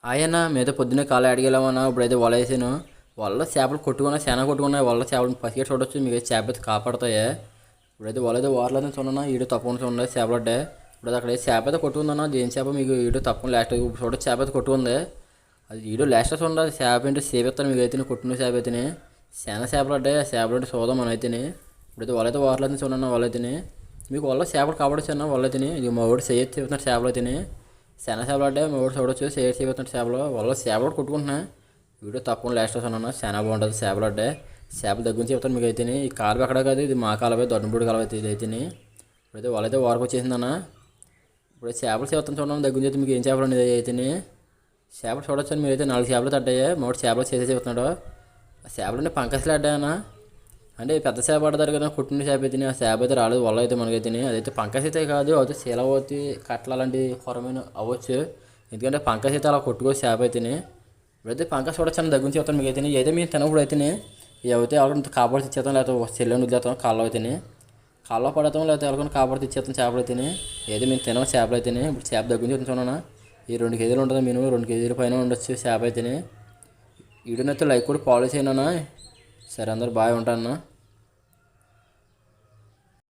ఆయన మీద పొద్దున్నే కాలు అడిగేలామన్నా ఇప్పుడైతే వల వేసాను. వల్ల చేపలు కొట్టుకున్నా చాలా కొట్టుకున్నాయి. వల్ల చేపలు పసిగా చూడొచ్చు. మీకు చేప అయితే కాపాడుతాయి. ఇప్పుడైతే వల అయితే వారలేదు చూడన్నా ఈడు తప్పకుండా చూడండి చేపలు అంటే. ఇప్పుడు అక్కడ చేప అయితే కొట్టుకుందన్న దేని చేప మీకు ఈడు తప్పకుండా లాస్ట్ చూడొచ్చు. చేప అయితే కొట్టుకుంది. అది ఈడు లాస్ట్ చూడండి చేప ఏంటి సేపు ఇస్తాను మీకు అయితే కొట్టిన చేప అయితేనే చాలా చేపలు అంటే చేపలు అంటే చూద్దాం మనం అయితేనే. ఇప్పుడైతే వల అయితే వారలేదు చూడన్న వల అయితేనే మీకు వల్ల చేపలు కాపాడచ్చు అన్న వల్ల అయితేనే. ఇది మా ఊడు చేయొచ్చు చెబుతున్నారు చేపలు అయితేనే చాలా చేపలు అంటే మా ఊడు చూడొచ్చు షేర్ చేయబోతున్న చేపలు వల్ల చేపలు కూడా కొట్టుకుంటున్నా. వీడియో తప్పకుండా లాస్ట్ వస్తున్నాను చాలా బాగుంటుంది చేపలు అంటే. చేపలు దగ్గర నుంచి చెప్తాను మీకు అయితేనే. ఈ కాలువ ఎక్కడ కాదు ఇది మా కాలువ దొడ్డపూడి కాలువ అయితే ఇది అయితేనే. ఇప్పుడైతే వాళ్ళైతే వారకు వచ్చేసిందన్న. ఇప్పుడు చేపలు చేస్తాను చూడండి దగ్గర నుంచి మీకు ఏం చేపలు అనేది అయితేనే చేపలు చూడొచ్చు అని మీరు అయితే 4 చేపలు తట్టాయి మూడు చేపలు చేసే చెప్తున్నాడు. ఆ చేపలు అంటే పంకసలు అడ్డాయన్నా అంటే పెద్ద చేప పడతారు కదా కుట్టిన చేప అయితే ఆ చేప అయితే రాలేదు వల్ల అయితే మనకైతే అదైతే పంకస్ అయితే కాదు అయితే శీలవతి కట్ల అలాంటి కొరమైన అవ్వచ్చు. ఎందుకంటే పంకస్ అయితే అలా కొట్టుకోవచ్చు చేప అయితేనే. ఇప్పుడైతే పంకస్ చూడొచ్చు అని దగ్గర నుంచి చెప్తాను మీకు అయితే అయితే మేము తినప్పుడు అయితేనే ఇవైతే ఎవరికంత కాపాడి తెచ్చేస్తాం లేకపోతే చెల్లెని వదిలేస్తాం కాళ్ళలో అయితేనే కాళ్ళలో పడతాం లేకపోతే ఎవరికైనా కాపాడి తెచ్చేస్తాం చేపలు అయితేనే. ఏదో మేము తినాం చేపలు అయితేనే. ఇప్పుడు చేప దగ్గర నుంచి చూడన్నా ఈ 2 కేజీలు ఉంటుంది మినిమం 2 కేజీల పైన ఉండొచ్చు చేప అయితేనే. వీడియోనైతే లైక్ కూడా ఫాలో చేయనా. సరే అందరు బాగా ఉంటాను.